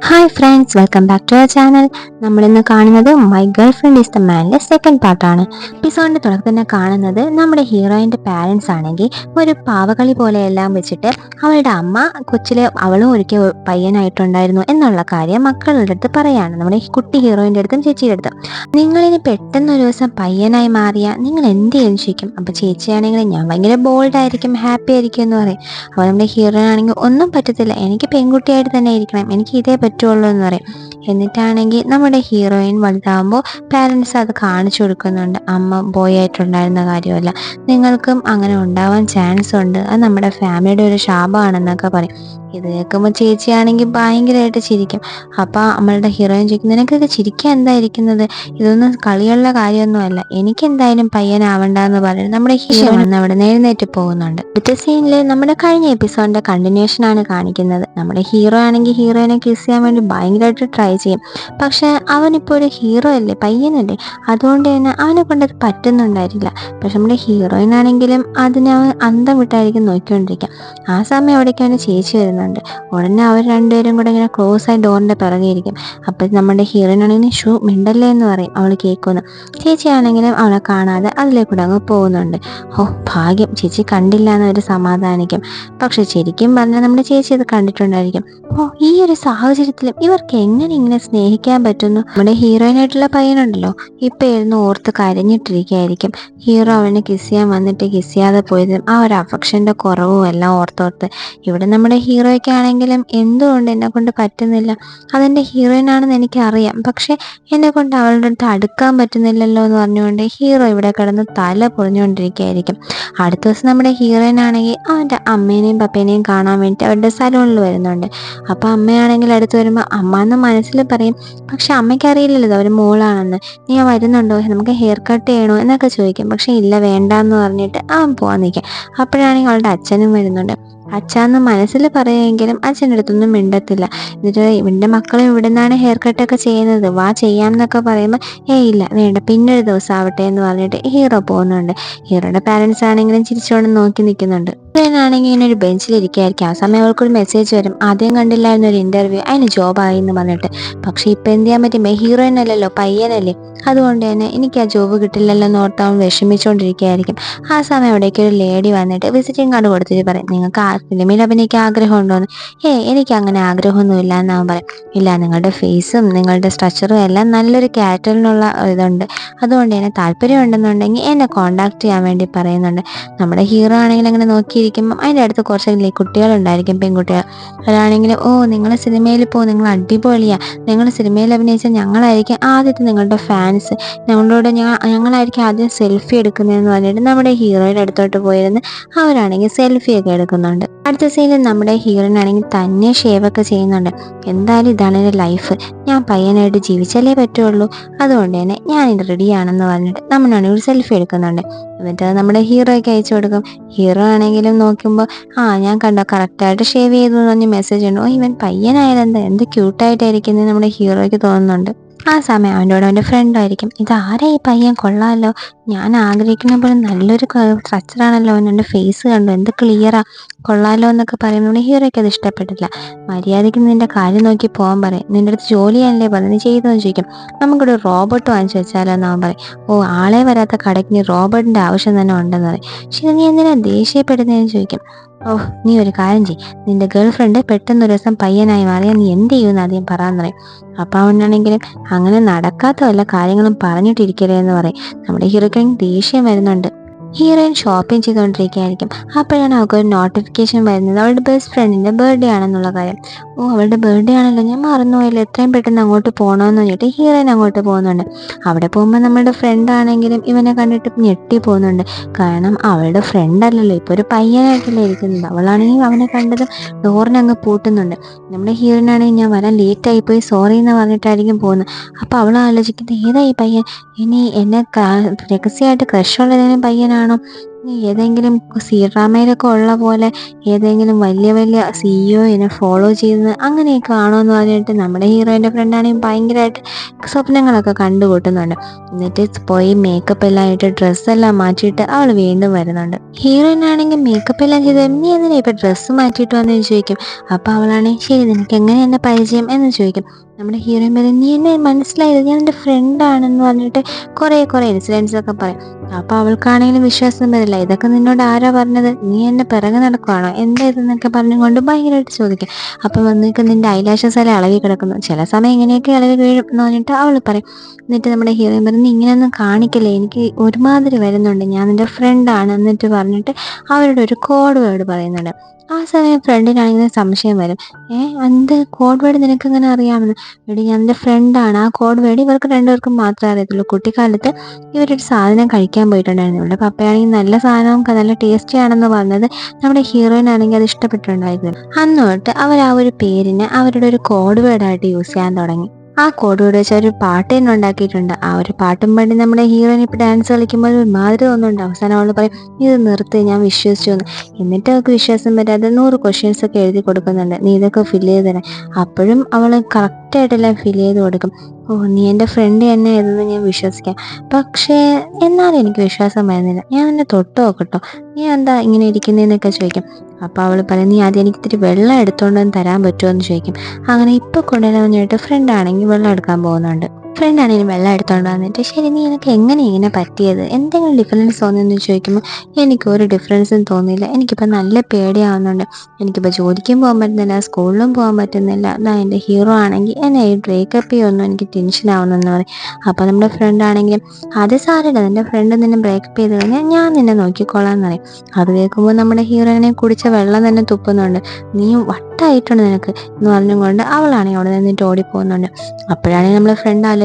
Hi friends, welcome back to our channel. നമ്മളിന്ന് കാണുന്നത് my girlfriend is the മാനിൻ്റെ second പാർട്ടാണ്. എപ്പിസോഡിൻ്റെ തുടക്കത്തിൽ തന്നെ കാണുന്നത് നമ്മുടെ ഹീറോയിൻ്റെ പാരൻസ് ആണെങ്കിൽ ഒരു പാവകളി പോലെ എല്ലാം വെച്ചിട്ട് അവളുടെ അമ്മ കൊച്ചിലെ അവളും ഒരിക്കൽ പയ്യനായിട്ടുണ്ടായിരുന്നു എന്നുള്ള കാര്യം മക്കളുടെ അടുത്ത് പറയാണ്, നമ്മുടെ കുട്ടി ഹീറോയിൻ്റെ അടുത്തും ചേച്ചിയുടെ അടുത്തും. നിങ്ങളിനി പെട്ടെന്ന് ഒരു ദിവസം പയ്യനായി മാറിയാൽ നിങ്ങൾ എന്ത് ചെയ്യും ചോദിക്കും. അപ്പോൾ ചേച്ചിയാണെങ്കിൽ ഞാൻ ഭയങ്കര ബോൾഡായിരിക്കും, ഹാപ്പി ആയിരിക്കും എന്ന് പറയും. അപ്പോൾ നമ്മുടെ ഹീറോയിൻ ആണെങ്കിൽ ഒന്നും പറ്റത്തില്ല, എനിക്ക് പെൺകുട്ടിയായിട്ട് തന്നെ ഇരിക്കണം, എനിക്ക് ഇതേ പറ്റുള്ളൂ എന്ന് പറയും. എന്നിട്ടാണെങ്കിൽ നമ്മുടെ ഹീറോയിൻ വലുതാകുമ്പോൾ പാരൻസ് അത് കാണിച്ചു കൊടുക്കുന്നുണ്ട്, അമ്മ ബോയ് ആയിട്ടുണ്ടായിരുന്ന കാര്യമല്ല, നിങ്ങൾക്കും അങ്ങനെ ഉണ്ടാവാൻ ചാൻസ് ഉണ്ട്, അത് നമ്മുടെ ഫാമിലിയുടെ ഒരു ശാപമാണെന്നൊക്കെ പറയും. ഇത് കേൾക്കുമ്പോൾ ചേച്ചിയാണെങ്കിൽ ഭയങ്കരമായിട്ട് ചിരിക്കും. അപ്പോൾ നമ്മളുടെ ഹീറോയിൻ ചോദിക്കും, നിനക്കൊക്കെ ചിരിക്കാൻ എന്തായിരിക്കുന്നത്, ഇതൊന്നും കളിയുള്ള കാര്യമൊന്നുമല്ല, എനിക്ക് എന്തായാലും പയ്യനാവണ്ടെന്ന് പറയും. നമ്മുടെ ഹീറോയിൻ അവിടെ നിന്ന് എഴുന്നേറ്റ് പോകുന്നുണ്ട്. അടുത്ത സീനിൽ നമ്മുടെ കഴിഞ്ഞ എപ്പിസോഡിന്റെ കണ്ടിന്യൂഷൻ ആണ് കാണിക്കുന്നത്. നമ്മുടെ ഹീറോ ആണെങ്കിൽ ഹീറോയിനെ കിസ് ചെയ്യാൻ വേണ്ടി ഭയങ്കരമായിട്ട് ട്രൈ ചെയ്യും. പക്ഷെ അവനിപ്പോൾ ഒരു ഹീറോ അല്ലേ, പയ്യനല്ലേ, അതുകൊണ്ട് തന്നെ അവനെ കൊണ്ടത് പറ്റുന്നുണ്ടായിരിക്കില്ല. പക്ഷെ നമ്മുടെ ഹീറോയിൻ ആണെങ്കിലും അതിനെ അവൻ അന്തം വിട്ടായിരിക്കും നോക്കിക്കൊണ്ടിരിക്കുക. ആ സമയം അവിടേക്കാണ് ചേച്ചി വരുന്നുണ്ട്. ഉടനെ അവർ രണ്ടുപേരും കൂടെ ഇങ്ങനെ ക്ലോസ് ആയി ഡോറിന്റെ പിറകെ ഇരിക്കും. അപ്പം നമ്മുടെ ഹീറോയിൻ ആണെങ്കിൽ ഷൂ മിണ്ടല്ലേ എന്ന് പറയും, അവൾ കേൾക്കുന്നു. ചേച്ചി ആണെങ്കിലും അവളെ കാണാതെ അതിലേക്കൂടെ അങ്ങ് പോകുന്നുണ്ട്. ഓ ഭാഗ്യം, ചേച്ചി കണ്ടില്ല എന്നൊരു സമാധാനിക്കും. പക്ഷെ ശരിക്കും പറഞ്ഞാൽ നമ്മുടെ ചേച്ചി അത് കണ്ടിട്ടുണ്ടായിരിക്കും. ഓ ഈ ഒരു സാഹചര്യത്തിലും ഇവർക്ക് എങ്ങനെ ഇങ്ങനെ സ്നേഹിക്കാൻ പറ്റുന്നു. നമ്മുടെ ഹീറോയിനായിട്ടുള്ള പയ്യനുണ്ടല്ലോ, ഇപ്പം ഇരുന്ന് ഓർത്ത് കരഞ്ഞിട്ടിരിക്കുകയായിരിക്കും. ഹീറോ അവനെ കിസ് ചെയ്യാൻ വന്നിട്ട് കിസ് ചെയ്യാതെ പോയതും ആ ഒരു അഫക്ഷൻ്റെ കുറവും എല്ലാം ഓർത്തോർത്ത്. ഇവിടെ നമ്മുടെ ഹീറോയ്ക്കാണെങ്കിലും എന്തുകൊണ്ട് എന്നെ കൊണ്ട് പറ്റുന്നില്ല, അതെൻ്റെ ഹീറോയിനാണെന്ന് എനിക്കറിയാം, പക്ഷെ എന്നെ കൊണ്ട് അവളുടെ അടുത്ത് അടുക്കാൻ പറ്റുന്നില്ലല്ലോ എന്ന് പറഞ്ഞുകൊണ്ട് ഹീറോ ഇവിടെ കിടന്ന് തല പൊളിഞ്ഞുകൊണ്ടിരിക്കുകയായിരിക്കും. അടുത്ത ദിവസം നമ്മുടെ ഹീറോയിൻ ആണെങ്കിൽ അവൻ്റെ അമ്മേനെയും പപ്പേനെയും കാണാൻ വേണ്ടി അവരുടെ സലൂണിൽ വരുന്നുണ്ട്. അപ്പോൾ അമ്മയാണെങ്കിൽ അടുത്ത് വരുമ്പോൾ അമ്മ എന്ന് മനസ്സിൽ പറയും, പക്ഷെ അമ്മയ്ക്ക് അറിയില്ലല്ലോ അവർ മോളാണെന്ന്. നീ വരുന്നുണ്ടോ, നമുക്ക് ഹെയർ കട്ട് ചെയ്യണോ എന്നൊക്കെ ചോദിക്കും. പക്ഷെ ഇല്ല വേണ്ടാന്ന് പറഞ്ഞിട്ട് അവൻ പോകാൻ നിൽക്കും. അപ്പോഴാണെങ്കിൽ അവളുടെ അച്ഛനും വരുന്നുണ്ട്. അച്ഛന്ന് മനസ്സിൽ പറയുമെങ്കിലും അച്ഛൻ്റെ അടുത്തൊന്നും മിണ്ടത്തില്ല. എന്നിട്ട് ഇവൻ്റെ മക്കളും ഇവിടെ നിന്നാണ് ഹെയർ കട്ടൊക്കെ ചെയ്യുന്നത്, വാ ചെയ്യാം എന്നൊക്കെ പറയുമ്പോൾ ഇല്ല വേണ്ട, പിന്നൊരു ദിവസം ആവട്ടെ എന്ന് പറഞ്ഞിട്ട് ഹീറോ പോകുന്നുണ്ട്. ഹീറോയുടെ പാരൻസ് ആണെങ്കിലും ചിരിച്ചോണ്ട് നോക്കി നിൽക്കുന്നുണ്ട്. ഹീറോയിനാണെങ്കിൽ ഇങ്ങനെ ഒരു ബെഞ്ചിലിരിക്കുകയായിരിക്കും. ആ സമയം അവൾക്കൊരു മെസ്സേജ് വരും, ആദ്യം കണ്ടില്ലായിരുന്നു ഒരു ഇൻ്റർവ്യൂ, അതിന് ജോബായി എന്ന് പറഞ്ഞിട്ട്. പക്ഷേ ഇപ്പം എന്ത് ചെയ്യാൻ പറ്റും, ഹീറോയിൻ അല്ലല്ലോ, പയ്യനല്ലേ, അതുകൊണ്ട് തന്നെ എനിക്ക് ആ ജോബ് കിട്ടില്ലല്ലോ എന്ന് ഓർത്ത് അവൻ വിഷമിച്ചുകൊണ്ടിരിക്കുകയായിരിക്കും. ആ സമയം അവിടേക്ക് ഒരു ലേഡി വന്നിട്ട് വിസിറ്റിംഗ് കാർഡ് കൊടുത്തിട്ട് പറയും, നിങ്ങൾക്ക് ആ ഫിലിമിൽ അഭിനയിക്കാൻ ആഗ്രഹമുണ്ടോയെന്ന്. എനിക്ക് അങ്ങനെ ആഗ്രഹമൊന്നുമില്ല എന്ന് അവൻ പറയും. ഇല്ല, നിങ്ങളുടെ ഫേസും നിങ്ങളുടെ സ്ട്രക്ചറും എല്ലാം നല്ലൊരു ക്യാരക്ടറിനുള്ള ഇതുണ്ട്, അതുകൊണ്ട് തന്നെ താല്പര്യമുണ്ടെന്നുണ്ടെങ്കിൽ എന്നെ കോൺടാക്ട് ചെയ്യാൻ വേണ്ടി പറയുന്നുണ്ട്. നമ്മുടെ ഹീറോ ആണെങ്കിൽ അങ്ങനെ നോക്കിയിരിക്കുമ്പം അതിൻ്റെ അടുത്ത് കുറച്ച് കുട്ടികളുണ്ടായിരിക്കും, പെൺകുട്ടികൾ. അവരാണെങ്കിലും നിങ്ങൾ സിനിമയിൽ പോകും, നിങ്ങൾ അടിപൊളിയാണ്, നിങ്ങൾ സിനിമയിൽ അഭിനയിച്ചാൽ ഞങ്ങളായിരിക്കും ആദ്യത്തെ നിങ്ങളുടെ ഫാൻസ്, ഞങ്ങളായിരിക്കും ആദ്യം സെൽഫി എടുക്കുന്നതെന്ന് പറഞ്ഞിട്ട് നമ്മുടെ ഹീറോയുടെ അടുത്തോട്ട് പോയിരുന്ന് അവരാണെങ്കിൽ സെൽഫിയൊക്കെ എടുക്കുന്നുണ്ട്. അടുത്ത സീനിൽ നമ്മുടെ ഹീറോയിൻ ആണെങ്കിൽ തന്നെ ഷേവൊക്കെ ചെയ്യുന്നുണ്ട്. എന്തായാലും ഇതാണ് എൻ്റെ ലൈഫ്, ഞാൻ പയ്യനായിട്ട് ജീവിച്ചാലേ പറ്റുള്ളൂ, അതുകൊണ്ട് തന്നെ ഞാൻ ഇത് റെഡിയാണെന്ന് പറഞ്ഞിട്ട് നമ്മളാണെങ്കിൽ ഒരു സെൽഫി എടുക്കുന്നുണ്ട്. എന്നിട്ട് അത് നമ്മുടെ ഹീറോയ്ക്ക് അയച്ചു കൊടുക്കും. ഹീറോ ആണെങ്കിലും നോക്കുമ്പോൾ ഞാൻ കണ്ടോ കറക്റ്റായിട്ട് ഷേവ് ചെയ്തു എന്ന് പറഞ്ഞ് മെസ്സേജ് ഉണ്ട്. ഇവൻ പയ്യനായാലെന്താ, എന്ത് ക്യൂട്ടായിട്ടായിരിക്കുന്നത് നമ്മുടെ ഹീറോയ്ക്ക് തോന്നുന്നുണ്ട്. ആ സമയം അവൻ്റെ കൂടെ അവൻ്റെ ഫ്രണ്ടായിരിക്കും, ഇതാരാ ഈ പയ്യൻ, കൊള്ളാമല്ലോ, ഞാൻ ആഗ്രഹിക്കുന്ന പോലെ നല്ലൊരു സ്ട്രക്ചറാണല്ലോ, അവൻ്റെ ഫേസ് കണ്ടു, എന്ത് ക്ലിയറാ, കൊള്ളാമല്ലോ എന്നൊക്കെ പറയുമ്പോൾ ഹീറോയ്ക്ക് അത് ഇഷ്ടപ്പെട്ടില്ല. മര്യാദയ്ക്ക് നിൻ്റെ കാര്യം നോക്കി പോകാൻ പറയും, നിൻ്റെ അടുത്ത് ജോലി ചെയ്യാനല്ലേ പറഞ്ഞു, നീ ചെയ്തെന്ന് ചോദിക്കും. നമുക്കിവിടെ റോബോട്ട് വാങ്ങിച്ചു വെച്ചാലോ എന്ന് അവൻ പറയും. ആളെ വരാത്ത കടയ്ക്ക് നീ റോബോട്ടിൻ്റെ ആവശ്യം തന്നെ ഉണ്ടെന്ന് പറയും. പക്ഷേ നീ എന്തിനാ ദേഷ്യപ്പെടുന്നതെന്ന് ചോദിക്കും. നീ ഒരു കാര്യം ചെയ്യും, നിൻ്റെ ഗേൾ ഫ്രണ്ട് പെട്ടെന്നൊരു ദിവസം പയ്യനായി മാറിയാൽ നീ എന്ത് ചെയ്യുമെന്ന് ആദ്യം പറയാൻ പറയും. അപ്പോൾ അവനാണെങ്കിലും അങ്ങനെ നടക്കാത്ത വല്ല കാര്യങ്ങളും പറഞ്ഞിട്ടിരിക്കരുത് എന്ന് പറയും. നമ്മുടെ ഹീറോയ്ക്ക് ദേഷ്യം വരുന്നുണ്ട്. ഹീറോയിൻ ഷോപ്പിംഗ് ചെയ്തുകൊണ്ടിരിക്കുകയായിരിക്കും. അപ്പോഴാണ് അവൾക്കൊരു നോട്ടിഫിക്കേഷൻ വരുന്നത്, അവളുടെ ബെസ്റ്റ് ഫ്രണ്ടിൻ്റെ ബർത്ത്ഡേ ആണെന്നുള്ള കാര്യം. അവളുടെ ബർത്ത്ഡേ ആണല്ലോ, ഞാൻ മറന്നുപോയല്ലോ, എത്രയും പെട്ടെന്ന് അങ്ങോട്ട് പോകണമെന്ന് പറഞ്ഞിട്ട് ഹീറോയിൻ അങ്ങോട്ട് പോകുന്നുണ്ട്. അവിടെ പോകുമ്പോൾ നമ്മുടെ ഫ്രണ്ട് ആണെങ്കിലും ഇവനെ കണ്ടിട്ട് ഞെട്ടി പോകുന്നുണ്ട്. കാരണം അവളുടെ ഫ്രണ്ട് അല്ലല്ലോ, ഇപ്പോൾ ഒരു പയ്യനായിട്ടല്ലേ ഇരിക്കുന്നത്. അവളാണെങ്കിൽ അവനെ കണ്ടതും ഡോറിനങ്ങ് പൂട്ടുന്നുണ്ട്. നമ്മുടെ ഹീറോയിൻ ആണെങ്കിൽ ഞാൻ വരാൻ ലേറ്റായിപ്പോയി, സോറി എന്ന് പറഞ്ഞിട്ടായിരിക്കും പോകുന്നത്. അപ്പോൾ അവൾ ആലോചിക്കുന്നത്, ഏതായി പയ്യൻ, ഇനി എന്നെ രഹസ്യമായിട്ട് ക്രഷുള്ള ഏതെങ്കിലും പയ്യനാണോ, നീ ഏതെങ്കിലും സി ഡ്രാമയിലൊക്കെ ഉള്ള പോലെ ഏതെങ്കിലും വലിയ വലിയ സിഇഒനെ ഫോളോ ചെയ്യുന്നത് അങ്ങനെയൊക്കെ ആണോ എന്ന് പറഞ്ഞിട്ട് നമ്മുടെ ഹീറോയിൻ്റെ ഫ്രണ്ടാണെങ്കിൽ ഭയങ്കരമായിട്ട് സ്വപ്നങ്ങളൊക്കെ കണ്ടുകൂട്ടുന്നുണ്ട്. എന്നിട്ട് പോയി മേക്കപ്പ് എല്ലാം ഇട്ട് ഡ്രസ്സെല്ലാം മാറ്റിയിട്ട് അവൾ വീണ്ടും വരുന്നുണ്ട്. ഹീറോയിൻ ആണെങ്കിൽ മേക്കപ്പ് എല്ലാം ചെയ്ത് നീ എന്തിനാ ഇപ്പം ഡ്രസ്സ് മാറ്റിയിട്ട് വന്നെന്ന് ചോദിക്കും. അപ്പോൾ അവളാണെങ്കിൽ ശരി നിനക്ക് എങ്ങനെ എന്നെ പരിചയം എന്ന് ചോദിക്കും. നമ്മുടെ ഹീറോയിൻ പറയും നീ എന്നെ മനസ്സിലായത് ഞാൻ എൻ്റെ ഫ്രണ്ടാണെന്ന് പറഞ്ഞിട്ട് കുറേ ഇൻസിഡൻസ് ഒക്കെ പറയും. അപ്പോൾ അവൾക്കാണെങ്കിലും വിശ്വാസം വരില്ല. ഇതൊക്കെ നിന്നോട് ആരാ പറഞ്ഞത്? നീ എന്നെ പിറകെ നടക്കുവാണോ? എന്താ ഇതെന്നൊക്കെ പറഞ്ഞുകൊണ്ട് ഭയങ്കരമായിട്ട് ചോദിക്കും. അപ്പം വന്നിട്ട് നിന്റെ ഐലാഷസ് എല്ലാം ഇളകി കിടക്കുന്നു, ചില സമയം ഇങ്ങനെയൊക്കെ ഇളകി വീഴും എന്ന് പറഞ്ഞിട്ട് അവൾ പറയും. എന്നിട്ട് നമ്മുടെ ഹീറോയിൻ പറയും നീ ഇങ്ങനെയൊന്നും കാണിക്കല്ലേ, എനിക്ക് ഒരുമാതിരി വരുന്നുണ്ട്, ഞാൻ നിൻ്റെ ഫ്രണ്ടാണ് എന്നിട്ട് പറഞ്ഞിട്ട് അവരുടെ ഒരു കോഡ് വേർഡ് പറയുന്നുണ്ട്. ആ സമയം ഫ്രണ്ടിനാണെങ്കിൽ സംശയം വരും. എന്ത് കോഡ് വേർഡ് നിനക്കെങ്ങനെ അറിയാമെന്ന്? എടി ഞാൻ എൻ്റെ ഫ്രണ്ടാണ്, ആ കോഡ് വേർഡ് ഇവർക്ക് രണ്ടുപേർക്കും മാത്രമേ അറിയത്തുള്ളൂ. കുട്ടിക്കാലത്ത് ഇവരൊരു സാധനം കഴിക്കാൻ പോയിട്ടുണ്ടായിരുന്നു. ഇവളുടെ പപ്പയാണെങ്കിൽ നല്ല സാധനവും നല്ല ടേസ്റ്റി ആണെന്ന് പറഞ്ഞത് നമ്മുടെ ഹീറോയിൻ ആണെങ്കിൽ അത് ഇഷ്ടപ്പെട്ടിട്ടുണ്ടായിരുന്നു. അന്ന് തൊട്ട് അവർ ആ ഒരു പേരിനെ അവരുടെ ഒരു കോഡ് വേർഡായിട്ട് യൂസ് ചെയ്യാൻ തുടങ്ങി. ആ കോഡ് വേർഡ് വെച്ച് ഒരു പാട്ട് തന്നെ ഉണ്ടാക്കിയിട്ടുണ്ട്. ആ ഒരു പാട്ടും പാടി നമ്മുടെ ഹീറോയിൻ ഇപ്പോൾ ഡാൻസ് കളിക്കുമ്പോൾ ഒരുമാതിരി തോന്നുന്നുണ്ട്. അവസാനം അവൾ പറയും ഇത് നിർത്ത്, ഞാൻ വിശ്വസിച്ചു എന്ന്. എന്നിട്ട് അവൾക്ക് വിശ്വാസം വരാതെ 100 ക്വസ്റ്റ്യൻസ് ഒക്കെ എഴുതി കൊടുക്കുന്നുണ്ട്, നീ ഇതൊക്കെ ഫില്ല് ചെയ്ത് തരാം. അപ്പോഴും അവൾ കറക്റ്റായിട്ടെല്ലാം ഫില്ല് ചെയ്ത് കൊടുക്കും. നീ എൻ്റെ ഫ്രണ്ട് തന്നെ ആയതെന്ന് ഞാൻ വിശ്വസിക്കാം, പക്ഷേ എന്നാലും എനിക്ക് വിശ്വാസം വരുന്നില്ല, ഞാൻ നിന്നെ തൊട്ട് നോക്കട്ടോ, നീ എന്താ ഇങ്ങനെ ഇരിക്കുന്നതെന്നൊക്കെ ചോദിക്കും. അപ്പോൾ അവൾ പറയും നീ ആദ്യം എനിക്ക് ഇത്തിരി വെള്ളം എടുത്തുകൊണ്ട് വന്ന് തരാൻ പറ്റുമോ എന്ന് ചോദിക്കും. അങ്ങനെ ഇപ്പോൾ കൊണ്ടുവരാൻ വേണ്ടിയിട്ട് ഫ്രണ്ടാണെങ്കിൽ വെള്ളം എടുക്കാൻ പോകുന്നുണ്ട്. ഫ്രണ്ടാണെങ്കിൽ വെള്ളം എടുത്തുകൊണ്ട് വന്നിട്ട് ശരി നീ എനിക്ക് എങ്ങനെ ഇങ്ങനെ പറ്റിയത്, എന്തെങ്കിലും ഡിഫറൻസ് തോന്നിയെന്ന് ചോദിക്കുമ്പോൾ എനിക്ക് ഒരു ഡിഫറൻസും തോന്നിയില്ല, എനിക്കിപ്പോൾ നല്ല പേടിയാവുന്നുണ്ട്, എനിക്കിപ്പോൾ ജോലിക്കും പോകാൻ പറ്റുന്നില്ല, സ്കൂളിലും പോകാൻ പറ്റുന്നില്ല, അതാ എൻ്റെ ഹീറോ ആണെങ്കിൽ എന്നെ ഈ ബ്രേക്കപ്പ് ചെയ്യുമെന്നും എനിക്ക് ടെൻഷൻ ആവുന്നെന്ന് പറയും. അപ്പോൾ നമ്മുടെ ഫ്രണ്ട് ആണെങ്കിലും അത് സാരമില്ല, നിൻ്റെ ഫ്രണ്ട് നിന്നെ ബ്രേക്കപ്പ് ചെയ്ത് കഴിഞ്ഞാൽ ഞാൻ നിന്നെ നോക്കിക്കോളാം എന്ന് പറയും. അത് കേൾക്കുമ്പോൾ നമ്മുടെ ഹീറോയിനെ കുടിച്ച വെള്ളം തന്നെ തുപ്പുന്നുണ്ട്. നീ വട്ടായിട്ടുണ്ട് നിനക്ക് എന്ന് പറഞ്ഞുകൊണ്ട് അവളാണെങ്കിൽ അവിടെ നിന്നിട്ട് ഓടിപ്പോകുന്നുണ്ട്. അപ്പോഴാണെങ്കിൽ നമ്മളെ ഫ്രണ്ട് ആലോചിക്കും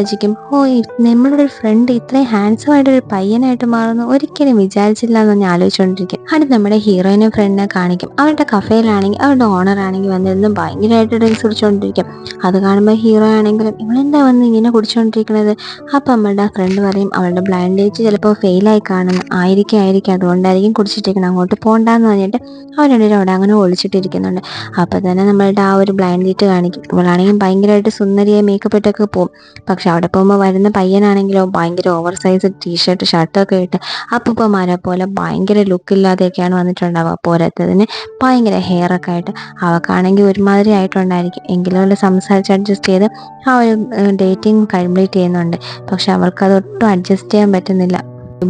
നമ്മളുടെ ഒരു ഫ്രണ്ട് ഇത്രയും ഹാൻസം ആയിട്ടൊരു പയ്യനായിട്ട് മാറുന്നു ഒരിക്കലും വിചാരിച്ചില്ല എന്ന് ഞാൻ ആലോചിച്ചുകൊണ്ടിരിക്കും. അത് നമ്മുടെ ഹീറോയിനെ ഫ്രണ്ടിനെ കാണിക്കും. അവരുടെ കഫേയിലാണെങ്കിൽ അവരുടെ ഓണർ ആണെങ്കിൽ വന്നിരുന്ന് ഭയങ്കരമായിട്ട് ഡ്രിങ്ക്സ് കുടിച്ചുകൊണ്ടിരിക്കും. അത് കാണുമ്പോൾ ഹീറോ ആണെങ്കിലും ഇവളെന്താ വന്ന് ഇങ്ങനെ കുടിച്ചുകൊണ്ടിരിക്കുന്നത്? അപ്പം നമ്മളുടെ ഫ്രണ്ട് പറയും അവളുടെ ബ്ലൈൻഡ് ഡേറ്റ് ചിലപ്പോൾ ഫെയിലായി കാണുന്നു, ആയിരിക്കും അതുകൊണ്ടായിരിക്കും കുടിച്ചിട്ടിരിക്കണം, അങ്ങോട്ട് പോകണ്ടെന്ന് പറഞ്ഞിട്ട് അവരുടെ അവിടെ അങ്ങനെ ഒളിച്ചിട്ടിരിക്കുന്നുണ്ട്. അപ്പോൾ തന്നെ നമ്മളുടെ ആ ഒരു ബ്ലൈൻഡ് ഡേറ്റ് കാണിക്കും. ഇവളാണെങ്കിൽ ഭയങ്കരമായിട്ട് സുന്ദരിയായി മേക്കപ്പ് ഇട്ടൊക്കെ പോകും. പക്ഷെ അവിടെ പോകുമ്പോൾ വരുന്ന പയ്യനാണെങ്കിലോ ഭയങ്കര ഓവർ സൈസ് ടീഷർട്ട് ഷർട്ടൊക്കെ ഇട്ട് അപ്പൂപ്പന്മാരെ പോലെ ഭയങ്കര ലുക്കില്ലാതെയൊക്കെയാണ് വന്നിട്ടുണ്ടാവുക. പോരാത്തതിന് ഭയങ്കര ഹെയർ ഒക്കെ ആയിട്ട് അവൾക്കാണെങ്കിൽ ഒരുമാതിരി ആയിട്ടുണ്ടായിരിക്കും. എങ്കിലും അവൾ സംസാരിച്ച് അഡ്ജസ്റ്റ് ചെയ്ത് ആ ഒരു ഡേറ്റിംഗ് കംപ്ലീറ്റ് ചെയ്യുന്നുണ്ട്. പക്ഷെ അവൾക്കത് ഒട്ടും അഡ്ജസ്റ്റ് ചെയ്യാൻ പറ്റുന്നില്ല.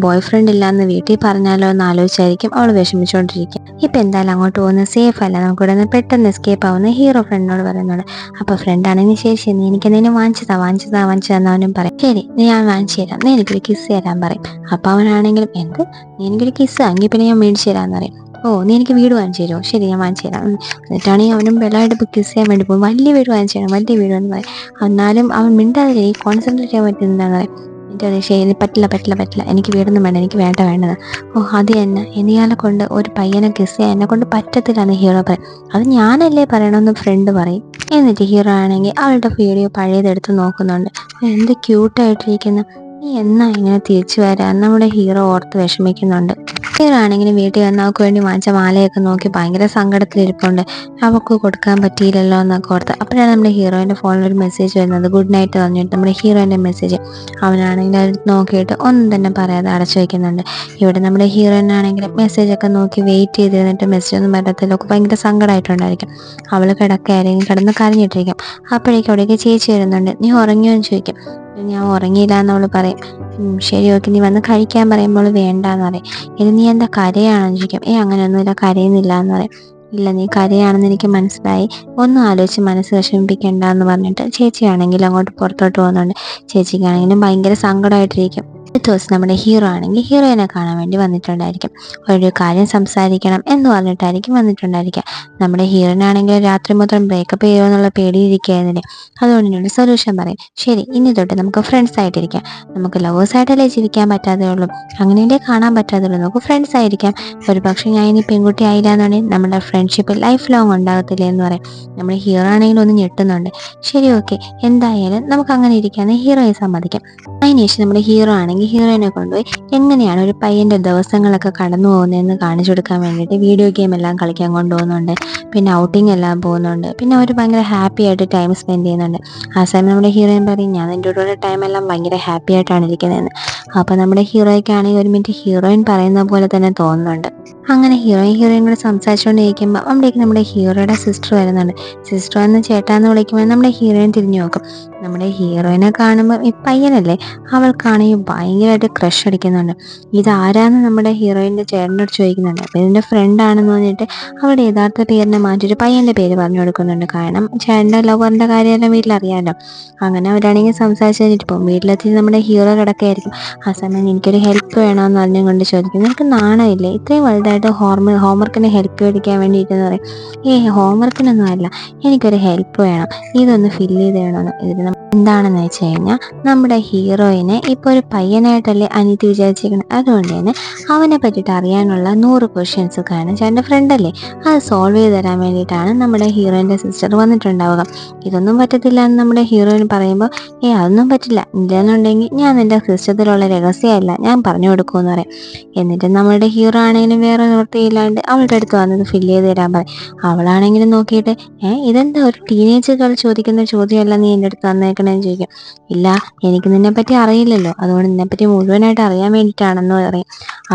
ബോയ് ഫ്രണ്ട് ഇല്ലാന്ന് വീട്ടിൽ പറഞ്ഞാലോ എന്ന് ആലോചിച്ചായിരിക്കും അവൾ വിഷമിച്ചുകൊണ്ടിരിക്കുക. ഇപ്പം എന്തായാലും അങ്ങോട്ട് പോകുന്നത് സേഫ് അല്ല, നമുക്കിവിടെ നിന്ന് പെട്ടെന്ന് എസ്കേപ്പ് ആവുന്ന ഹീറോ ഫ്രണ്ടിനോട് പറയുന്നുണ്ട്. അപ്പോൾ ഫ്രണ്ടാണെങ്കിൽ ശരി നീ എനിക്ക് എന്തെങ്കിലും വാങ്ങിച്ചു തന്നവനും പറയും ശരി ഞാൻ വാങ്ങിച്ചു തരാം, നീ എനിക്കൊരു കിസ് തരാൻ പറയും. അപ്പോൾ അവനാണെങ്കിലും എന്ത് നീ എനിക്കൊരു കിസ് എങ്കിൽ പിന്നെ ഞാൻ മേടിച്ചു തരാമെന്ന് പറയും. നീ എനിക്ക് വീട് വാങ്ങിച്ചു തരുമോ? ശരി ഞാൻ വാങ്ങിച്ചു തരാം. എന്നിട്ടാണെങ്കിൽ അവനും വെള്ളമായിട്ട് കിസ് ചെയ്യാൻ വേണ്ടി പോകും. വലിയ വീട് വാങ്ങിച്ചു തരാം, വലിയ വീട് എന്ന് പറയും. എന്നാലും അവൻ മിണ്ടാതില്ല, ഈ കോൺസെൻട്രേറ്റ് ചെയ്യാൻ പറ്റുന്നതാണെന്ന് പറയും. എന്നിട്ട് ശരി പറ്റില്ല എനിക്ക് വീടൊന്നും വേണ്ട, എനിക്ക് വേണ്ടത്. അത് തന്നെ ഇനിയാളെ കൊണ്ട് ഒരു പയ്യനെ കിസ് ചെയ്യാൻ എന്നെ കൊണ്ട് പറ്റത്തില്ല എന്ന് ഹീറോ പറയും. അത് ഞാനല്ലേ പറയണമെന്ന് ഫ്രണ്ട് പറയും. എന്നിട്ട് ഹീറോ ആണെങ്കിൽ അവളുടെ വീഡിയോ പഴയതെടുത്ത് നോക്കുന്നുണ്ട്. എന്ത് ക്യൂട്ടായിട്ടിരിക്കുന്നു, നീ എന്നാ ഇങ്ങനെ തിരിച്ചു വരാൻ നമ്മുടെ ഹീറോ ഓർത്ത് വിഷമിക്കുന്നുണ്ട്. ഹീറോ ആണെങ്കിലും വീട്ടിൽ വന്ന് അവൾക്ക് വേണ്ടി വാങ്ങിച്ച മാലയൊക്കെ നോക്കി ഭയങ്കര സങ്കടത്തിലിരിപ്പുണ്ട്. അവൾക്ക് കൊടുക്കാൻ പറ്റിയില്ലല്ലോ എന്നൊക്കെ ഓർത്ത്. അപ്പോഴാണ് നമ്മുടെ ഹീറോയിൻ്റെ ഫോണിൽ ഒരു മെസ്സേജ് വരുന്നത്, ഗുഡ് നൈറ്റ് പറഞ്ഞിട്ട് നമ്മുടെ ഹീറോയിൻ്റെ മെസ്സേജ്. അവനാണെങ്കിൽ അത് നോക്കിയിട്ട് ഒന്നും തന്നെ പറയാതെ അടച്ചു വയ്ക്കുന്നുണ്ട്. ഇവിടെ നമ്മുടെ ഹീറോയിനാണെങ്കിലും മെസ്സേജൊക്കെ നോക്കി വെയിറ്റ് ചെയ്തിരുന്നിട്ട് മെസ്സേജ് ഒന്നും വരത്തില്ല. ഒക്കെ ഭയങ്കര സങ്കടമായിട്ടുണ്ടായിരിക്കും. അവൾ കിടക്കായിരിക്കും, കിടന്ന് കരഞ്ഞിട്ടിരിക്കും. അപ്പോഴേക്കും അവിടേക്ക് ചേച്ചി വരുന്നുണ്ട്. നീ ഉറങ്ങിയോ എന്ന് ചോദിക്കും. ഞാൻ ഉറങ്ങിയില്ല എന്നവൾ പറയും. ശരി ഓക്കെ നീ വന്ന് കഴിക്കാൻ പറയുമ്പോൾ വേണ്ടാന്ന് പറയും. ഇനി നീ എന്താ കരയാണെന്ന് ചോദിക്കും. അങ്ങനെയൊന്നുമില്ല, കരയുന്നില്ല എന്ന് പറയും. ഇല്ല നീ കരയാണെന്ന് എനിക്ക് മനസ്സിലായി, ഒന്നും ആലോചിച്ച് മനസ്സ് വിഷമിപ്പിക്കണ്ട എന്ന് പറഞ്ഞിട്ട് ചേച്ചിയാണെങ്കിൽ അങ്ങോട്ട് പുറത്തോട്ട് പോകുന്നുണ്ട്. ചേച്ചിക്കാണെങ്കിലും ഭയങ്കര സങ്കടമായിട്ടിരിക്കും. ഒരു ദിവസം നമ്മുടെ ഹീറോ ആണെങ്കിൽ ഹീറോയിനെ കാണാൻ വേണ്ടി വന്നിട്ടുണ്ടായിരിക്കും. ഒരു കാര്യം സംസാരിക്കണം എന്ന് പറഞ്ഞിട്ടായിരിക്കും വന്നിട്ടുണ്ടായിരിക്കുക. നമ്മുടെ ഹീറോയിനാണെങ്കിൽ രാത്രി മൊത്തം ബ്രേക്കപ്പ് ചെയ്യുമോ എന്നുള്ള പേടിയിരിക്കുകയായിരുന്നില്ലേ. അതുകൊണ്ട് എന്നോട് സൊല്യൂഷൻ പറയും. ശരി ഇനി തൊട്ട് നമുക്ക് ഫ്രണ്ട്സ് ആയിട്ടിരിക്കാം, നമുക്ക് ലവേഴ്സായിട്ടല്ലേ ജീവിക്കാൻ പറ്റാതെ ഉള്ളൂ, അങ്ങനെയല്ലേ കാണാൻ പറ്റാതെ ഉള്ളൂ, നമുക്ക് ഫ്രണ്ട്സ് ആയിരിക്കാം. ഒരു പക്ഷേ ഞാൻ ഇനി പെൺകുട്ടി ആയില്ല എന്നുണ്ടെങ്കിൽ നമ്മുടെ ഫ്രണ്ട്ഷിപ്പ് ലൈഫ് ലോങ് ഉണ്ടാകത്തില്ലേ എന്ന് പറയും. നമ്മുടെ ഹീറോ ആണെങ്കിൽ ഒന്ന് ഞെട്ടുന്നുണ്ട്. ശരി ഓക്കെ എന്തായാലും നമുക്ക് അങ്ങനെ ഇരിക്കാമെന്ന് ഹീറോയെ സമ്മതിക്കാം. അതിനുശേഷം നമ്മുടെ ഹീറോ ആണെങ്കിൽ ഹീറോയിനെ കൊണ്ടുപോയി എങ്ങനെയാണ് ഒരു പയ്യൻ്റെ ദിവസങ്ങളൊക്കെ കടന്നു പോകുന്നതെന്ന് കാണിച്ചു കൊടുക്കാൻ വേണ്ടിയിട്ട് വീഡിയോ ഗെയിം എല്ലാം കളിക്കാൻ കൊണ്ടുപോകുന്നുണ്ട്. പിന്നെ ഔട്ടിംഗ് എല്ലാം പോകുന്നുണ്ട്. പിന്നെ അവർ ഭയങ്കര ഹാപ്പി ആയിട്ട് ടൈം സ്പെൻഡ് ചെയ്യുന്നുണ്ട്. ആ സമയം നമ്മുടെ ഹീറോയിൻ പറയും, ഞാൻ എൻ്റെ കൂടെ ടൈം എല്ലാം ഭയങ്കര ഹാപ്പി ആയിട്ടാണ് ഇരിക്കുന്നതെന്ന്. അപ്പോൾ നമ്മുടെ ഹീറോയ്ക്കാണെങ്കിൽ ഒരു മിനിറ്റ് ഹീറോയിൻ പറയുന്ന പോലെ തന്നെ തോന്നുന്നുണ്ട്. അങ്ങനെ ഹീറോയിൻ കൂടെ സംസാരിച്ചുകൊണ്ടിരിക്കുമ്പോൾ അവിടേക്ക് നമ്മുടെ ഹീറോയുടെ സിസ്റ്റർ വരുന്നുണ്ട്. സിസ്റ്റർ എന്ന് ചേട്ടാന്ന് വിളിക്കുമ്പോൾ നമ്മുടെ ഹീറോയിൻ തിരിഞ്ഞു നോക്കും. നമ്മുടെ ഹീറോയിനെ കാണുമ്പോൾ ഈ പയ്യനല്ലേ, അവൾക്കാണെങ്കിൽ ഭയങ്കരമായിട്ട് ക്രഷ് അടിക്കുന്നുണ്ട്. ഇതാരാന്ന് നമ്മുടെ ഹീറോയിൻ്റെ ചേട്ടനോട് ചോദിക്കുന്നുണ്ട്. അപ്പോൾ ഇതിൻ്റെ ഫ്രണ്ടാണെന്ന് പറഞ്ഞിട്ട് അവളുടെ യഥാർത്ഥ പേരിനെ മാറ്റിയിട്ട് പയ്യൻ്റെ പേര് പറഞ്ഞു കൊടുക്കുന്നുണ്ട്. കാരണം ചേട്ടൻ്റെ ലവറിൻ്റെ കാര്യമെല്ലാം വീട്ടിലറിയാമല്ലോ. അങ്ങനെ അവരാണെങ്കിൽ സംസാരിച്ച് കഴിഞ്ഞിട്ട് പോകും. വീട്ടിലെത്തി നമ്മുടെ ഹീറോ കിടക്കുകയായിരിക്കും. ആ സമയം എനിക്കൊരു ഹെൽപ്പ് വേണമെന്ന് പറഞ്ഞുകൊണ്ട് ചോദിക്കും, നിനക്ക് നാണമില്ലേ ഇത്രയും വലുതായിട്ട് ഹോംവർക്കിന് ഹെൽപ്പ് മേടിക്കാൻ വേണ്ടിയിട്ടെന്ന് പറയും. ഹോംവർക്കിനൊന്നും അല്ല, എനിക്കൊരു ഹെൽപ്പ് വേണം, ഇതൊന്ന് ഫില്ല് ചെയ്ത് വേണമെന്ന്. ഇതിന് എന്താണെന്ന് വെച്ച് കഴിഞ്ഞാൽ നമ്മുടെ ഹീറോയിനെ ഇപ്പോൾ ഒരു പയ്യനായിട്ടല്ലേ അനിയത്തി വിചാരിച്ചിരിക്കുന്നത്. അതുകൊണ്ട് തന്നെ അവനെ പറ്റിയിട്ട് അറിയാനുള്ള 100 ക്വസ്റ്റ്യൻസ് കാരണം ചേട്ടൻ്റെ ഫ്രണ്ടല്ലേ, അത് സോൾവ് ചെയ്ത് തരാൻ വേണ്ടിയിട്ടാണ് നമ്മുടെ ഹീറോയിൻ്റെ സിസ്റ്റർ വന്നിട്ടുണ്ടാവുക. ഇതൊന്നും പറ്റത്തില്ല എന്ന് നമ്മുടെ ഹീറോയിൻ പറയുമ്പോൾ അതൊന്നും പറ്റില്ല, ഇല്ലെന്നുണ്ടെങ്കിൽ ഞാൻ എൻ്റെ സിസ്റ്റത്തിലുള്ള രഹസ്യമല്ല ഞാൻ പറഞ്ഞു കൊടുക്കുമെന്ന് പറയും. എന്നിട്ട് നമ്മളുടെ ഹീറോ ആണെങ്കിലും വേറെ നിവൃത്തിയില്ലാണ്ട് അവളുടെ അടുത്ത് വന്നത് ഫില്ല് ചെയ്ത് തരാൻ പറയും. അവളാണെങ്കിലും നോക്കിയിട്ട് ഇതെന്താ ഒരു ടീനേജ് ഗേൾ ചോദിക്കുന്ന ചോദ്യമല്ല നീ എൻ്റെ അടുത്ത് വന്നേക്കണേന്ന് ചോദിക്കും. ഇല്ല, എനിക്ക് നിന്നെപ്പറ്റി അറിയില്ലല്ലോ, അതുകൊണ്ട് നിന്നെപ്പറ്റി മുഴുവനായിട്ട് അറിയാൻ വേണ്ടിയിട്ടാണെന്ന് പറയും.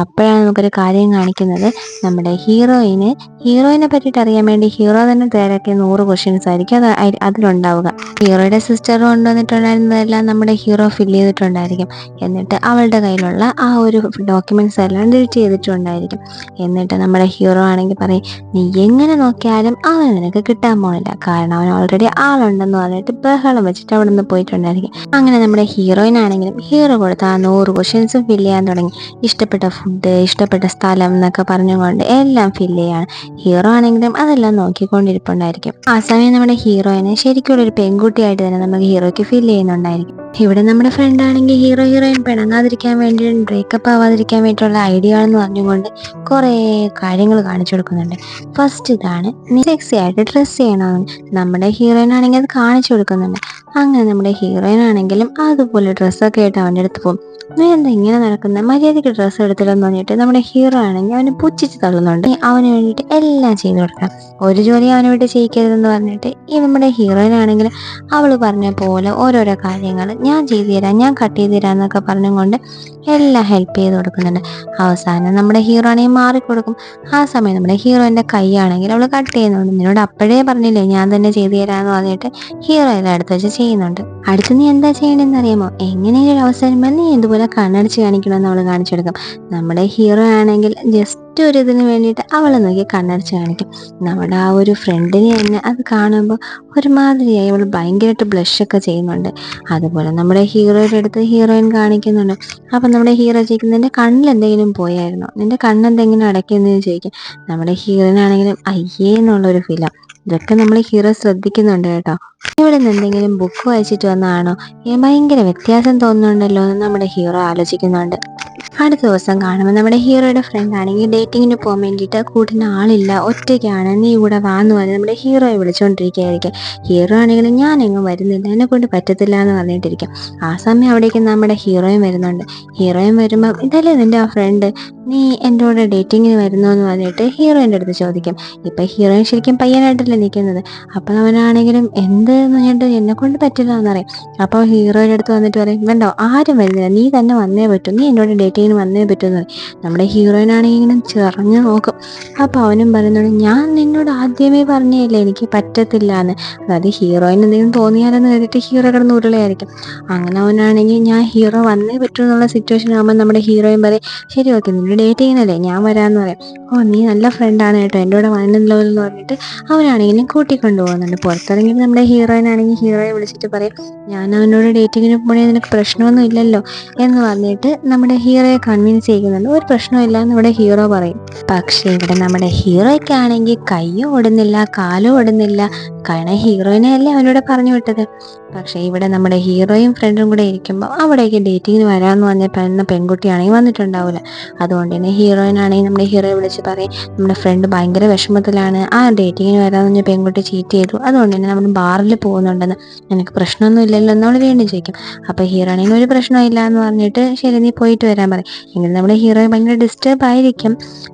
അപ്പോഴാണ് നമുക്കൊരു കാര്യം കാണിക്കുന്നത്. നമ്മുടെ ഹീറോയിനെ പറ്റിയിട്ട് അറിയാൻ വേണ്ടി ഹീറോ തന്നെ തിരക്കിയ 100 ക്വസ്റ്റ്യൻസ് ആയിരിക്കും അതിലുണ്ടാവുക. ഹീറോയുടെ സിസ്റ്റർ കൊണ്ടുവന്നിട്ടുണ്ടായിരുന്നതെല്ലാം നമ്മുടെ ഹീറോ ഫില്ല് ചെയ്തിട്ടുണ്ടായിരിക്കും. എന്നിട്ട് അവളുടെ കയ്യിലുള്ള ആ ഒരു ഡോക്യുമെന്റ്സ് എല്ലാം ഡിലീറ്റ് ചെയ്തിട്ടുണ്ടായിരിക്കും. എന്നിട്ട് നമ്മുടെ ഹീറോ ആണെങ്കിൽ പറയും, നീ എങ്ങനെ നോക്കിയാലും അവൻ നിനക്ക് കിട്ടാൻ പോണില്ല, കാരണം അവൻ ഓൾറെഡി ആളുണ്ടെന്ന് പറഞ്ഞിട്ട് ബഹളം വെച്ചിട്ട് അവിടെ നിന്ന് പോയിട്ടുണ്ടായിരിക്കും. അങ്ങനെ നമ്മുടെ ഹീറോയിൻ ആണെങ്കിലും ഹീറോ കൊടുത്ത ആ 100 ക്വസ്റ്റ്യൻസും ഫില്ല് ചെയ്യാൻ തുടങ്ങി. ഇഷ്ടപ്പെട്ട ഫുഡ്, ഇഷ്ടപ്പെട്ട സ്ഥലം എന്നൊക്കെ പറഞ്ഞുകൊണ്ട് എല്ലാം ഫില്ല് ചെയ്യാണ്. ഹീറോ ആണെങ്കിലും അതെല്ലാം നോക്കിക്കൊണ്ടിരിപ്പുണ്ടായിരിക്കും. ആ സമയം നമ്മുടെ ഹീറോയിനെ ശരിക്കുള്ള ഒരു പെൺകുട്ടിയായിട്ട് തന്നെ നമുക്ക് ഹീറോയ്ക്ക് ഫീൽ ചെയ്യുന്നുണ്ടായിരിക്കും. ഇവിടെ നമ്മുടെ ഫ്രണ്ട് ആണെങ്കിൽ ഹീറോയിൻ പിണങ്ങാതിരിക്കാൻ വേണ്ടി, ബ്രേക്കപ്പ് ആവാതിരിക്കാൻ വേണ്ടിയിട്ടുള്ള ഐഡിയകളെന്ന് പറഞ്ഞുകൊണ്ട് കുറേ കാര്യങ്ങൾ കാണിച്ചു കൊടുക്കുന്നുണ്ട്. ഫസ്റ്റ് ഇതാണ്, നീ സെക്സി ആയിട്ട് ഡ്രസ്സ് ചെയ്യണമെന്ന് നമ്മുടെ ഹീറോയിൻ ആണെങ്കിൽ അത് കാണിച്ചു കൊടുക്കുന്നുണ്ട്. അങ്ങനെ നമ്മുടെ ഹീറോയിൻ ആണെങ്കിലും അതുപോലെ ഡ്രസ്സൊക്കെ ആയിട്ട് അവൻ്റെ അടുത്ത് പോകും. നീ എന്താ ഇങ്ങനെ നടക്കുന്നത്, മര്യാദയ്ക്ക് ഡ്രസ്സ് എടുത്തില്ലെന്ന് പറഞ്ഞിട്ട് നമ്മുടെ ഹീറോ ആണെങ്കിൽ അവനെ പുച്ഛിച്ച് തള്ളുന്നുണ്ട്. അവന് വേണ്ടിയിട്ട് എല്ലാം ചെയ്തു കൊടുക്കണം, ഒരു ജോലി അവനെ വിട്ട് ചെയ്യിക്കരുതെന്ന് പറഞ്ഞിട്ട് ഈ നമ്മുടെ ഹീറോയിൻ ആണെങ്കിൽ അവൾ പറഞ്ഞ പോലെ ഓരോരോ കാര്യങ്ങൾ ഞാൻ ചെയ്തു തരാം, ഞാൻ കട്ട് ചെയ്ത് തരാം എന്നൊക്കെ പറഞ്ഞുകൊണ്ട് എല്ലാം ഹെൽപ്പ് ചെയ്ത് കൊടുക്കുന്നുണ്ട്. അവസാനം നമ്മുടെ ഹീറോ ആണെങ്കിൽ മാറിക്കൊടുക്കും. ആ സമയം നമ്മുടെ ഹീറോയിൻ്റെ കൈയാണെങ്കിൽ അവൾ കട്ട് ചെയ്യുന്നുണ്ട്. നിന്നോട് അപ്പോഴേ പറഞ്ഞില്ലേ ഞാൻ തന്നെ ചെയ്തു തരാമെന്ന് പറഞ്ഞിട്ട് ഹീറോ എല്ലാം അടുത്ത് വെച്ച് ചെയ്യുന്നുണ്ട്. അടുത്ത് നീ എന്താ ചെയ്യണമെന്ന് അറിയാമോ, എങ്ങനെയൊരു അവസരം നീ ഇതുപോലെ കണ്ണടിച്ച് കാണിക്കണമെന്ന് അവൾ കാണിച്ചെടുക്കും. നമ്മുടെ ഹീറോ ആണെങ്കിൽ ജസ്റ്റ് ഒരു ഇതിന് വേണ്ടിയിട്ട് അവളെ നോക്കി കണ്ണടിച്ച് കാണിക്കും. നമ്മുടെ ആ ഒരു ഫ്രണ്ടിനെ തന്നെ അത് കാണുമ്പോൾ ഒരുമാതിരിയായി അവൾ ഭയങ്കരമായിട്ട് ബ്ലഷൊക്കെ ചെയ്യുന്നുണ്ട്. അതുപോലെ നമ്മുടെ ഹീറോയുടെ അടുത്ത് ഹീറോയിൻ കാണിക്കുന്നുണ്ട്. അപ്പം നമ്മുടെ ഹീറോ ചോദിക്കും, നിൻ്റെ കണ്ണിലെന്തെങ്കിലും പോയായിരുന്നോ, നിൻ്റെ കണ്ണെന്തെങ്കിലും അടയ്ക്കുന്നതെന്ന് ചോദിക്കും. നമ്മുടെ ഹീറോയിനാണെങ്കിലും അയ്യേ എന്നുള്ളൊരു ഫീലാണ്. ഇതൊക്കെ നമ്മൾ ഹീറോ ശ്രദ്ധിക്കുന്നുണ്ട് കേട്ടോ. ഇവിടെ നിന്ന് എന്തെങ്കിലും ബുക്ക് വായിച്ചിട്ട് വന്നതാണോ, ഭയങ്കര വ്യത്യാസം തോന്നുന്നുണ്ടല്ലോ എന്ന് നമ്മുടെ ഹീറോ ആലോചിക്കുന്നുണ്ട്. അടുത്ത ദിവസം കാണുമ്പോൾ നമ്മുടെ ഹീറോയുടെ ഫ്രണ്ട് ആണെങ്കിൽ ഡേറ്റിങ്ങിന് പോകാൻ വേണ്ടിയിട്ട് കൂട്ടിന് ആളില്ല, ഒറ്റയ്ക്കാണ്, നീ ഇവിടെ വാന്ന് പറഞ്ഞ് നമ്മുടെ ഹീറോയെ വിളിച്ചുകൊണ്ടിരിക്കുകയായിരിക്കും. ഹീറോ ആണെങ്കിലും ഞാൻ എങ്ങും വരുന്നില്ല, എന്നെ കൊണ്ട് പറ്റത്തില്ല എന്ന് പറഞ്ഞിട്ടിരിക്കും. ആ സമയം അവിടേക്ക് നമ്മുടെ ഹീറോയും വരുന്നുണ്ട്. ഹീറോയും വരുമ്പം ഇതല്ലേ നിൻ്റെ ആ ഫ്രണ്ട്, നീ എൻ്റെ കൂടെ ഡേറ്റിങ്ങിന് വരുന്നു എന്ന് പറഞ്ഞിട്ട് ഹീറോയിൻ്റെ അടുത്ത് ചോദിക്കും. ഇപ്പം ഹീറോയിൻ ശരിക്കും പയ്യനായിട്ടല്ലേ നിൽക്കുന്നത്. അപ്പം അവനാണെങ്കിലും എന്ത് എന്ന് പറഞ്ഞിട്ട് എന്നെ കൊണ്ട് പറ്റില്ല എന്നറിയാം. അപ്പോൾ ഹീറോയുടെ അടുത്ത് വന്നിട്ട് പറയും, വേണ്ടോ ആരും വരുന്നില്ല, നീ തന്നെ വന്നേ പറ്റൂ, നീ എന്നോട് ഡേറ്റിങ്ങിന് വന്നേ പറ്റൂ എന്ന് പറയും. നമ്മുടെ ഹീറോയിനാണെങ്കിലും ചെറിഞ്ഞു നോക്കും. അപ്പോൾ അവനും പറയുന്നുണ്ട്, ഞാൻ നിന്നോട് ആദ്യമേ പറഞ്ഞല്ലേ എനിക്ക് പറ്റത്തില്ല എന്ന്. അതായത് ഹീറോയിന് എന്തെങ്കിലും തോന്നിയാലെന്ന് കരുതിയിട്ട് ഹീറോ കിടന്ന് ഉരുളയായിരിക്കും. അങ്ങനെ അവനാണെങ്കിൽ ഞാൻ ഹീറോ വന്നേ പറ്റൂ എന്നുള്ള സിറ്റുവേഷൻ ആകുമ്പോൾ നമ്മുടെ ഹീറോയും പറയും, ശരി ഓക്കെ നിന്റെ ഡേറ്റിങ്ങിനല്ലേ ഞാൻ വരാമെന്ന് പറയാം. നീ നല്ല ഫ്രണ്ടാണ് കേട്ടോ, എൻ്റെ കൂടെ വന്നല്ലോ എന്ന് പറഞ്ഞിട്ട് അവനാണെങ്കിലും കൂട്ടിക്കൊണ്ടു പോകുന്നുണ്ട്. പുറത്തിറങ്ങി നമ്മുടെ ഹീറോയിനാണെങ്കിൽ ഹീറോയെ വിളിച്ചിട്ട് പറയും, ഞാൻ അവനോട് ഡേറ്റിങ്ങിന് പോകണേ നിനക്ക് പ്രശ്നമൊന്നും ഇല്ലല്ലോ എന്ന് പറഞ്ഞിട്ട് നമ്മുടെ ഹീറോയെ കൺവിൻസ് ചെയ്യുന്നുണ്ട്. ഒരു പ്രശ്നമില്ല എന്ന് ഇവിടെ ഹീറോ പറയും. പക്ഷേ ഇവിടെ നമ്മുടെ ഹീറോയ്ക്കാണെങ്കിൽ കയ്യും ഓടുന്നില്ല, കാലും ഓടുന്നില്ല, കാരണം ഹീറോയിനെ അല്ലേ അവനോട് പറഞ്ഞു വിട്ടത്. പക്ഷേ ഇവിടെ നമ്മുടെ ഹീറോയും ഫ്രണ്ടും കൂടെ ഇരിക്കുമ്പോൾ അവിടേക്ക് ഡേറ്റിങ്ങിന് വരാമെന്ന് പറഞ്ഞ പെൺകുട്ടിയാണെങ്കിൽ വന്നിട്ടുണ്ടാവില്ല. അതുകൊണ്ട് അതുകൊണ്ട് തന്നെ ഹീറോയിൻ ആണെങ്കിൽ നമ്മുടെ ഹീറോയെ വിളിച്ച് പറയും നമ്മുടെ ഫ്രണ്ട് ഭയങ്കര വിഷമത്തിലാണ്, ആ ഡേറ്റിങ്ങിന് വരാമെന്ന് പറഞ്ഞ പെൺകുട്ടി ചീറ്റ് ചെയ്തു, അതുകൊണ്ട് തന്നെ നമ്മൾ ബാറിൽ പോകുന്നുണ്ടെന്ന്, എനിക്ക് പ്രശ്നമൊന്നും ഇല്ലല്ലോ എന്ന് അവൾ വീണ്ടും ചോദിക്കും. അപ്പോൾ ഹീറോയിന് ഒരു പ്രശ്നമില്ല എന്ന് പറഞ്ഞിട്ട് ശരി നീ പോയിട്ട് വരാൻ പറയും. എങ്കിൽ നമ്മുടെ ഹീറോയെ ഭയങ്കര ഡിസ്റ്റർബ് ആയിരിക്കും.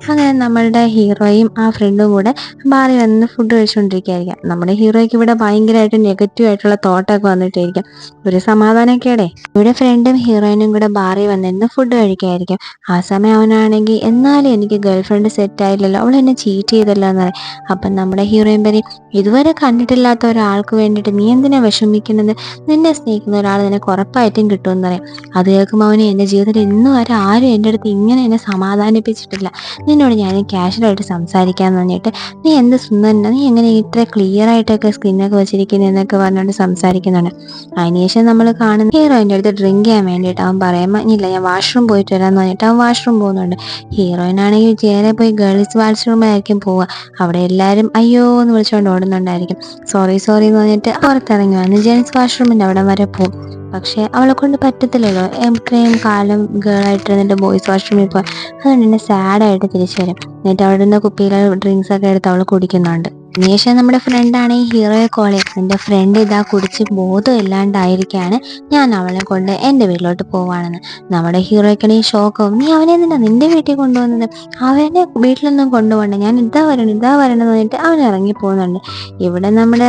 അങ്ങനെ നമ്മളുടെ ഹീറോയും ആ ഫ്രണ്ടും കൂടെ ബാറിൽ വന്ന് ഫുഡ് കഴിച്ചുകൊണ്ടിരിക്കുകയായിരിക്കാം. നമ്മുടെ ഹീറോയ്ക്ക് ഇവിടെ ഭയങ്കരമായിട്ട് നെഗറ്റീവ് ആയിട്ടുള്ള തോട്ടൊക്കെ വന്നിട്ടായിരിക്കും, ഒരു സമാധാനക്കേടെ. ഇവിടെ ഫ്രണ്ടും ഹീറോയിനും കൂടെ ബാറിൽ വന്നിരുന്ന് ഫുഡ് കഴിക്കുകയായിരിക്കും. ആ സമയം അവനാണെങ്കിൽ എന്നാലും എനിക്ക് ഗേൾ ഫ്രണ്ട് സെറ്റ് ആയില്ലല്ലോ, അവൾ എന്നെ ചീറ്റ് ചെയ്തല്ലോ എന്ന് പറയും. അപ്പം നമ്മുടെ ഹീറോയിൻ പറയും ഇതുവരെ കണ്ടിട്ടില്ലാത്ത ഒരാൾക്ക് വേണ്ടിയിട്ട് നീ എന്തിനാ വിഷമിക്കുന്നത്, നിന്നെ സ്നേഹിക്കുന്ന ഒരാൾ നിനക്ക് ഉറപ്പായിട്ടും കിട്ടുമെന്ന് പറയും. അത് കേൾക്കുമ്പോൾ അവന് എൻ്റെ ജീവിതത്തിൽ ഇന്നും വരെ ആരും എൻ്റെ അടുത്ത് ഇങ്ങനെ എന്നെ സമാധാനിപ്പിച്ചിട്ടില്ല, നിന്നോട് ഞാൻ കാഷ്വലായിട്ട് സംസാരിക്കാമെന്ന് പറഞ്ഞിട്ട് നീ എന്ത് സുന്ദരനാ, നീ എങ്ങനെ ഇത്ര ക്ലിയർ ആയിട്ടൊക്കെ സ്കിന്നൊക്കെ വെച്ചിരിക്കുന്നത് എന്നൊക്കെ പറഞ്ഞുകൊണ്ട് സംസാരിക്കുന്നുണ്ട്. അതിനുശേഷം നമ്മൾ കാണുന്ന ഹീറോയിൻ്റെ അടുത്ത് ഡ്രിങ്ക് ചെയ്യാൻ വേണ്ടിയിട്ട് അവൻ പറയുമ്പോൾ ഇല്ല ഞാൻ വാഷ്റൂം പോയിട്ട് വരാമെന്ന് പറഞ്ഞിട്ട് അവൻ വാഷ്റൂം പോകുന്നുണ്ട്. ഹീറോയിനാണെങ്കിൽ ചേരെ പോയി ഗേൾസ് വാഷ്റൂമായിരിക്കും പോവുക. അവിടെ എല്ലാവരും അയ്യോ എന്ന് വിളിച്ചുകൊണ്ട് ഓടുന്നുണ്ടായിരിക്കും. സോറി സോറി എന്ന് പറഞ്ഞിട്ട് പുറത്തിറങ്ങി വന്ന് ജെൻസ് വാഷ്റൂമിൻ്റെ അവിടെ വരെ പോകും. പക്ഷേ അവളെ കൊണ്ട് പറ്റത്തില്ലല്ലോ, ഇത്രയും കാലം ഗേളായിട്ടിരുന്നിട്ട് ബോയ്സ് വാഷ്റൂമിൽ പോകാൻ. അതുകൊണ്ട് തന്നെ സാഡായിട്ട് തിരിച്ചു വരും. എന്നിട്ട് അവിടെ നിന്ന് കുപ്പിയിലെ ഡ്രിങ്ക്സ് ഒക്കെ എടുത്ത് അവൾ കുടിക്കുന്നുണ്ട്. അതിനുശേഷം നമ്മുടെ ഫ്രണ്ടാണ് ഈ ഹീറോയെ കോൾ ചെയ്യും. എൻ്റെ ഫ്രണ്ട് ഇതാ കുടിച്ച് ബോധം ഇല്ലാണ്ടായിരിക്കുകയാണ്, ഞാൻ അവളെ കൊണ്ട് എൻ്റെ വീട്ടിലോട്ട് പോവാണെന്ന്. നമ്മുടെ ഹീറോയ്ക്കാണെങ്കിൽ ഷോക്കാവും, നീ അവനെ എന്തിനാ നിൻ്റെ വീട്ടിൽ കൊണ്ടുവന്നത്, അവനെ വീട്ടിലൊന്നും കൊണ്ടുപോകണ്ട, ഞാൻ ഇതാ വരണം എന്ന് പറഞ്ഞിട്ട് അവൻ ഇറങ്ങി പോകുന്നുണ്ട്. ഇവിടെ നമ്മുടെ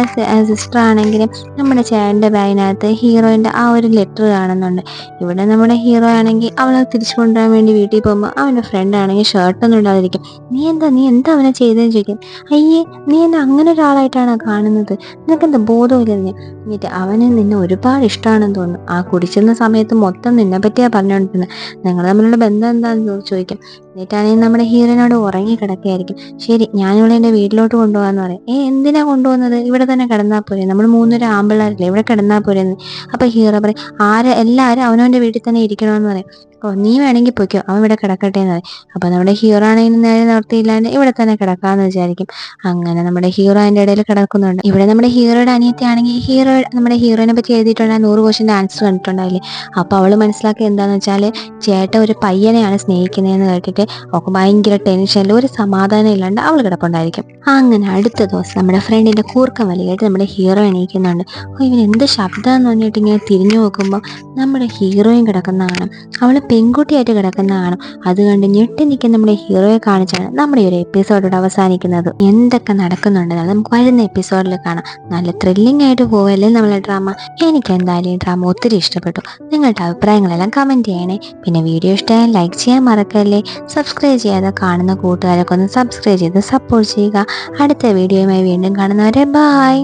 സിസ്റ്റർ ആണെങ്കിലും നമ്മുടെ ചേട്ടൻ്റെ ബാഗിനകത്ത് ഹീറോയിൻ്റെ ആ ഒരു ലെറ്റർ കാണുന്നുണ്ട്. ഇവിടെ നമ്മുടെ ഹീറോ ആണെങ്കിൽ അവളെ തിരിച്ചു കൊണ്ടുവരാൻ വേണ്ടി വീട്ടിൽ പോകുമ്പോൾ അവൻ്റെ ഫ്രണ്ട് ആണെങ്കിൽ ഷർട്ടൊന്നും ഇടാതിരിക്കും. നീ എന്താ അവനെ ചെയ്തതെന്ന് ചോദിക്കും. അയ്യേ നീ എന്നെ അങ്ങനെ ഒരാളായിട്ടാണ് കാണുന്നത്, നിനക്കെന്താ ബോധമില്ലെന്ന്. എന്നിട്ട് അവന് നിന്നെ ഒരുപാട് ഇഷ്ടമാണെന്ന് തോന്നുന്നു, ആ കുടിച്ചിരുന്ന സമയത്ത് മൊത്തം നിന്നെ പറ്റിയാ പറഞ്ഞുകൊണ്ടിരുന്നത്, നിങ്ങൾ തമ്മിലുള്ള ബന്ധം എന്താണെന്ന് ചോദിക്കും. എന്നിട്ടാണെങ്കിൽ നമ്മുടെ ഹീറോയിനോട് ഉറങ്ങി കിടക്കുകയായിരിക്കും. ശരി ഞാനിവിടെ എൻ്റെ വീട്ടിലോട്ട് കൊണ്ടുപോകാന്ന് പറയും. എന്തിനാ കൊണ്ടുപോകുന്നത്, ഇവിടെ തന്നെ കിടന്നാൽ പോരെ, നമ്മൾ മൂന്നൊരു ആമ്പിള്ളേരല്ലേ, ഇവിടെ കിടന്നാൽ പോരെന്ന്. അപ്പോൾ ഹീറോ പറയും എല്ലാവരും അവനവൻ്റെ വീട്ടിൽ തന്നെ ഇരിക്കണമെന്ന് പറയും. ഓ നീ വേണമെങ്കിൽ പൊയ്ക്കോ, അവൻ ഇവിടെ കിടക്കട്ടെ എന്ന് പറയും. അപ്പോൾ നമ്മുടെ ഹീറോ ആണെങ്കിൽ നേരെ നിർത്തിയില്ലാണ്ട് ഇവിടെ തന്നെ കിടക്കാമെന്ന് വിചാരിക്കും. അങ്ങനെ നമ്മുടെ ഹീറോ അതിൻ്റെ ഇടയിൽ കിടക്കുന്നുണ്ട്. ഇവിടെ നമ്മുടെ ഹീറോയുടെ അനിയത്തി ആണെങ്കിൽ നമ്മുടെ ഹീറോയിനെ പറ്റി എഴുതിയിട്ടുള്ള 100 ആൻസർ കണ്ടിട്ടുണ്ടാവില്ലേ. അപ്പോൾ അവൾ മനസ്സിലാക്കി എന്താണെന്ന് വെച്ചാൽ ചേട്ടൻ ഒരു പയ്യനെയാണ് സ്നേഹിക്കുന്നതെന്ന് കേട്ടിട്ട് അവൾക്ക് ഭയങ്കര ടെൻഷനിൽ ഒരു സമാധാനം ഇല്ലാണ്ട് അവൾ കിടപ്പുണ്ടായിരിക്കും. അങ്ങനെ അടുത്ത ദിവസം നമ്മുടെ ഫ്രണ്ടിൻ്റെ കൂർക്കം വലിയായിട്ട് നമ്മുടെ ഹീറോ എണീക്കുന്നുണ്ട്. ഇവൻ എന്ത് ശബ്ദമെന്ന് പറഞ്ഞിട്ട് ഇങ്ങനെ തിരിഞ്ഞു നോക്കുമ്പോൾ നമ്മുടെ ഹീറോയും കിടക്കുന്ന കാണും, അവൾ പെൺകുട്ടിയായിട്ട് കിടക്കുന്ന കാണും. അത് കണ്ട് ഞെട്ടി നിൽക്കുന്ന നമ്മുടെ ഹീറോയെ കാണിച്ചാണ് നമ്മുടെ ഈ ഒരു എപ്പിസോഡോട് അവസാനിക്കുന്നത്. എന്തൊക്കെ നടക്കുന്നുണ്ടെന്നാണ് നമുക്ക് വരുന്ന എപ്പിസോഡിൽ കാണാം. നല്ല ത്രില്ലിംഗ് ആയിട്ട് പോവല്ലേ നമ്മളെ ഡ്രാമ. എനിക്ക് എന്തായാലും ഈ ഡ്രാമ ഒത്തിരി ഇഷ്ടപ്പെട്ടു. നിങ്ങളുടെ അഭിപ്രായങ്ങളെല്ലാം കമൻറ്റ് ചെയ്യണേ. പിന്നെ വീഡിയോ ഇഷ്ടമായാൽ ലൈക്ക് ചെയ്യാൻ മറക്കല്ലേ. സബ്സ്ക്രൈബ് ചെയ്യാതെ കാണുന്ന കൂട്ടുകാരൊക്കെ ഒന്ന് സബ്സ്ക്രൈബ് ചെയ്ത് സപ്പോർട്ട് ചെയ്യുക. അടുത്ത വീഡിയോയുമായി വീണ്ടും കാണുന്നവരെ ബായ്.